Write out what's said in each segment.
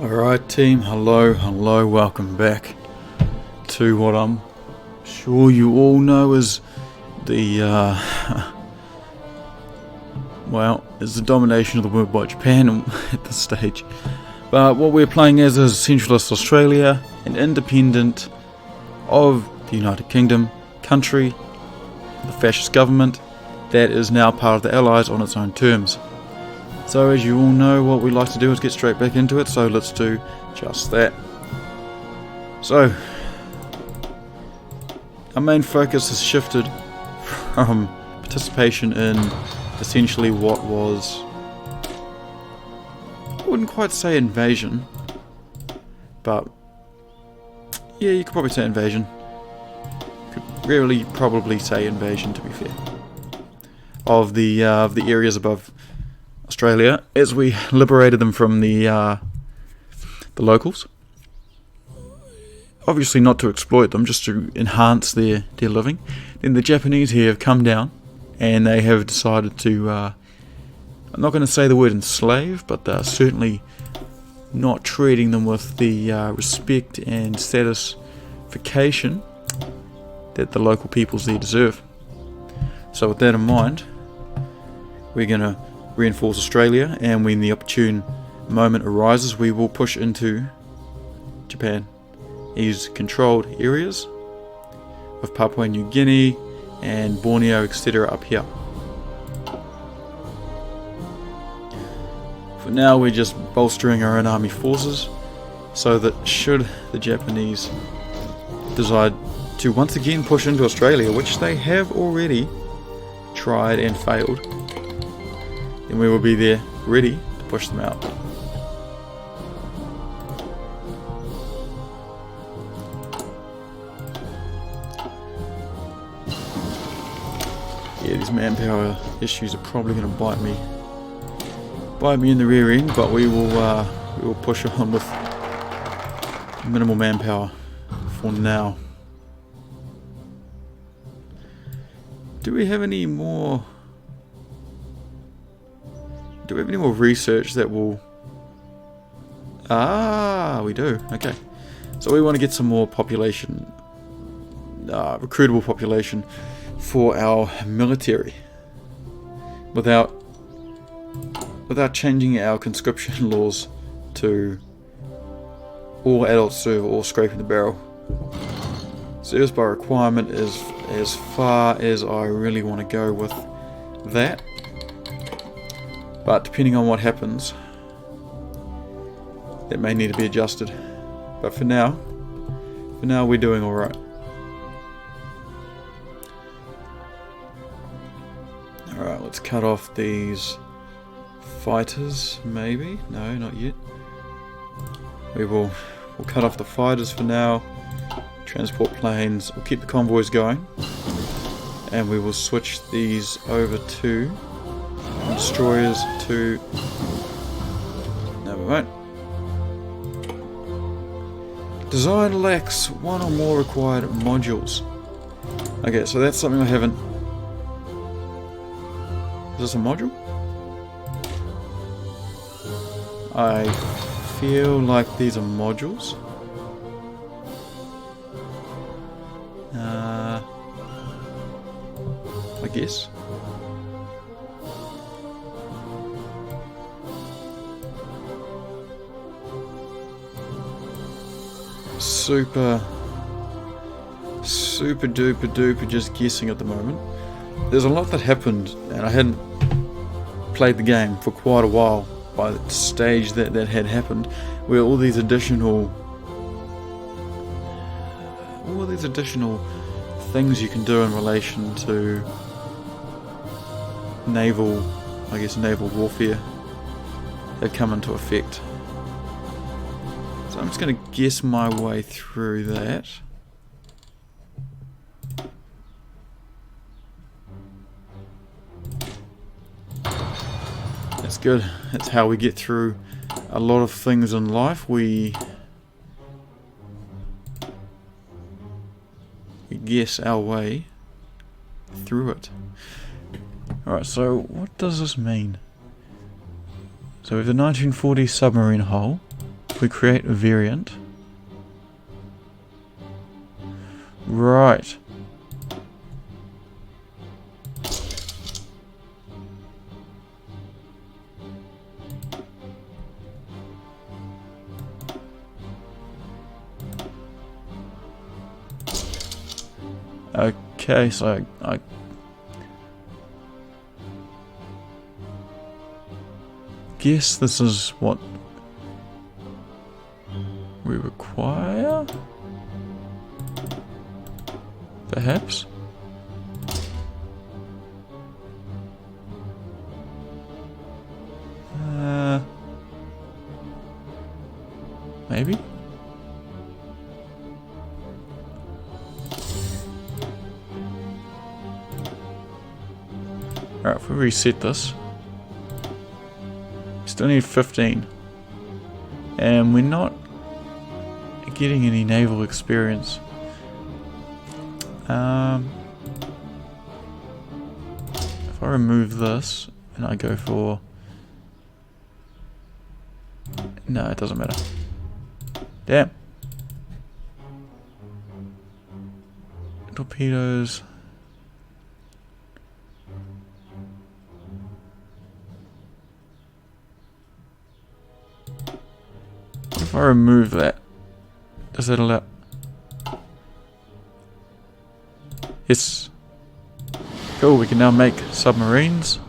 Alright team, hello, welcome back to what I'm sure you all know is the, is the domination of the world by Japan at this stage. But what we're playing as is Centralist Australia, an independent of the United Kingdom country, the fascist government, that is now part of the Allies on its own terms. So as you all know, what we like to do is get straight back into it, so let's do just that. So, our main focus has shifted from participation in essentially what was, I wouldn't quite say invasion, but yeah, you could probably say invasion. Could really probably say invasion, to be fair, of the areas above Australia, as we liberated them from the locals. Obviously not to exploit them, just to enhance their living. Then the Japanese here have come down and they have decided to, I'm not going to say the word enslave, but they're certainly not treating them with the respect and satisfaction that the local peoples there deserve. So with that in mind, we're going to reinforce Australia, and when the opportune moment arises, we will push into Japan. These controlled areas of Papua New Guinea and Borneo, etc. up here. For now, we're just bolstering our own army forces so that should the Japanese decide to once again push into Australia, which they have already tried and failed, and we will be there ready to push them out. Yeah, these manpower issues are probably going to bite me in the rear end, but we will push on with minimal manpower for now. Do we have any more research that will... we do. Okay. So we want to get some more population, recruitable population for our military without changing our conscription laws to all adults serve or scraping the barrel. Service by requirement is as far as I really want to go with that. But depending on what happens, that may need to be adjusted. But for now we're doing alright. Alright, let's cut off these fighters, maybe? No, not yet. We'll cut off the fighters for now. Transport planes, we'll keep the convoys going. And we will switch these over to destroyers to... No, we won't. Design lacks one or more required modules. Okay, so that's something I haven't... Is this a module? I feel like these are modules. I guess. Super duper just guessing at the moment. There's a lot that happened, and I hadn't played the game for quite a while by the stage that had happened, where all these additional things you can do in relation to naval warfare have come into effect. So I'm just going to guess my way through that. That's good. That's how we get through a lot of things in life. We guess our way through it. Alright, so what does this mean? So we have the 1940 submarine hull, we create a variant. Right. Okay, so I guess this is what we require, perhaps. Maybe. Alright, if we reset this, still need 15, and we're not getting any naval experience. If I remove this and I go for, no, it doesn't matter. Damn. Torpedoes. What if I remove that? Does that allow? Yes. Cool, we can now make submarines.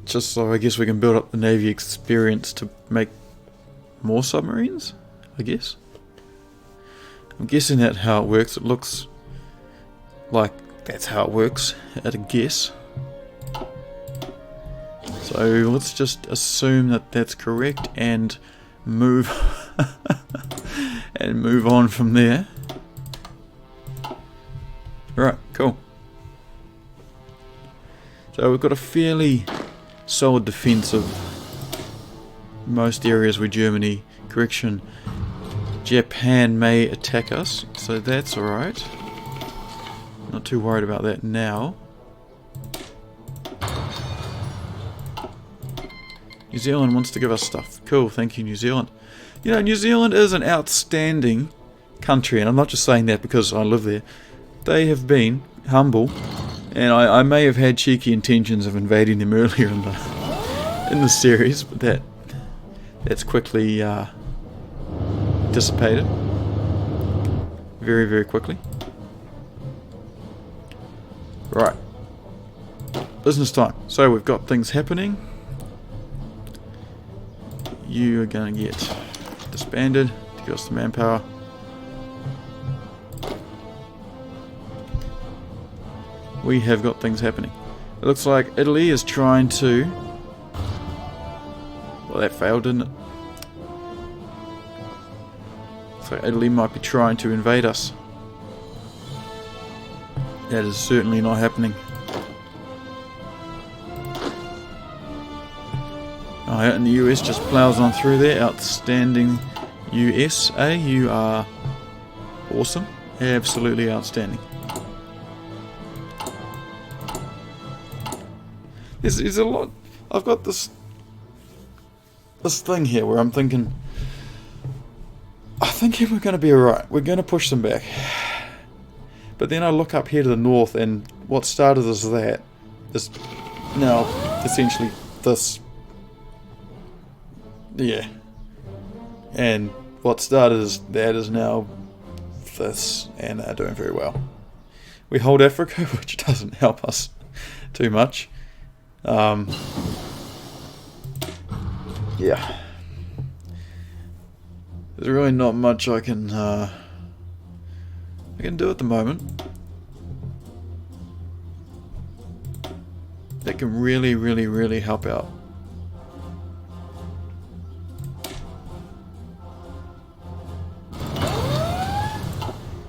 Just so I guess we can build up the Navy experience to make more submarines, I guess. I'm guessing that's how it works. It looks like that's how it works at a guess. So let's just assume that that's correct and move and move on from there. Right, cool. So we've got a fairly solid defense of most areas where Japan may attack us, so that's alright. Not too worried about that now. New Zealand wants to give us stuff. Cool, thank you, New Zealand. You know, New Zealand is an outstanding country, and I'm not just saying that because I live there. They have been humble, and I may have had cheeky intentions of invading them earlier in the series, but that's quickly dissipated very, very quickly. Right, business time. So we've got things happening. You are going to get disbanded to give us the manpower. We have got things happening. It looks like Italy is trying to... Well, that failed, didn't it? So Italy might be trying to invade us. That is certainly not happening. Oh, and the US just plows on through there. Outstanding USA, you are awesome. Absolutely outstanding. There's a lot. I've got this thing here where I'm thinking, I think we're going to be alright. We're going to push them back. But then I look up here to the north, and what started as that is now essentially this. Yeah. And what started as that is now this, and they're doing very well. We hold Africa, which doesn't help us too much. Yeah. There's really not much I can do at the moment that can really, really, really help out.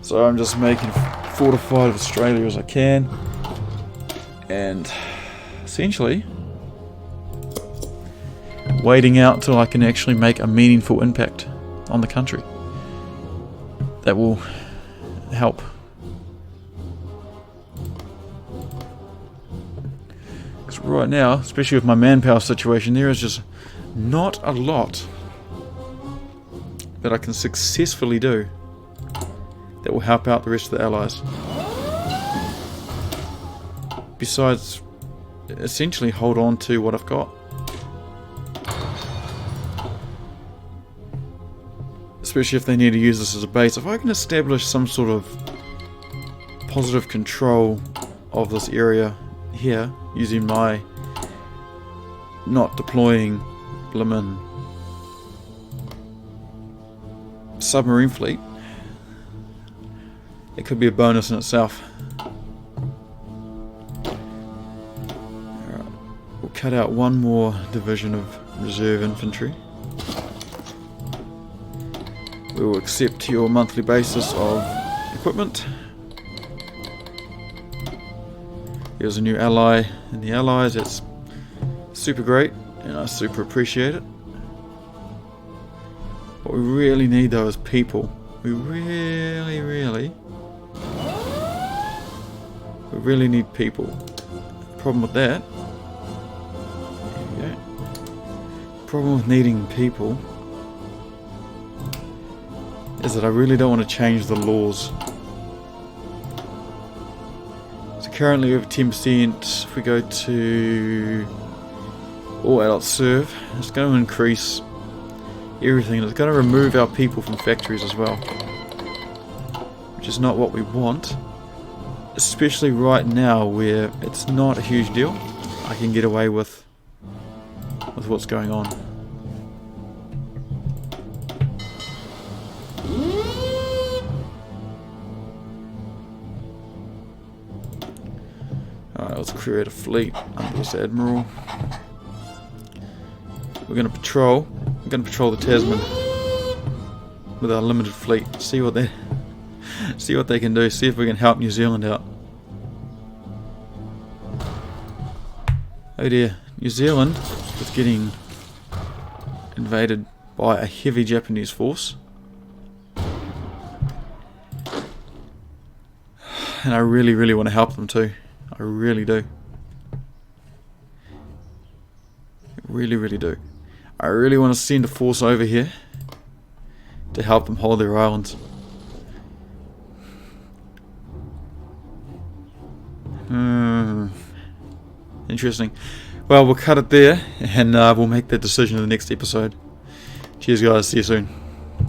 So I'm just making fortified of Australia as I can, and essentially waiting out till I can actually make a meaningful impact on the country. That will help. Because right now, especially with my manpower situation, there is just not a lot that I can successfully do that will help out the rest of the allies. Besides, essentially hold on to what I've got. Especially if they need to use this as a base. If I can establish some sort of positive control of this area here, using my not deploying blimmin' submarine fleet, it could be a bonus in itself. Alright, we'll cut out one more division of reserve infantry. We will accept your monthly basis of equipment. Here's a new ally in the allies. It's super great and I super appreciate it. What we really need though is people. We really need people. The problem with that, there we go. The problem with needing people is that I really don't want to change the laws. So currently we have 10%. If we go to all adults serve, it's going to increase everything. It's going to remove our people from factories as well, which is not what we want, especially right now where it's not a huge deal. I can get away with what's going on. Alright, let's create a fleet under this admiral. We're going to patrol the Tasman with our limited fleet. See what they can do. See if we can help New Zealand out. Oh dear, New Zealand is getting invaded by a heavy Japanese force, and I really want to help them too. I really do. Really do. I really want to send a force over here to help them hold their islands. Interesting. Well, we'll cut it there and we'll make that decision in the next episode. Cheers guys, see you soon.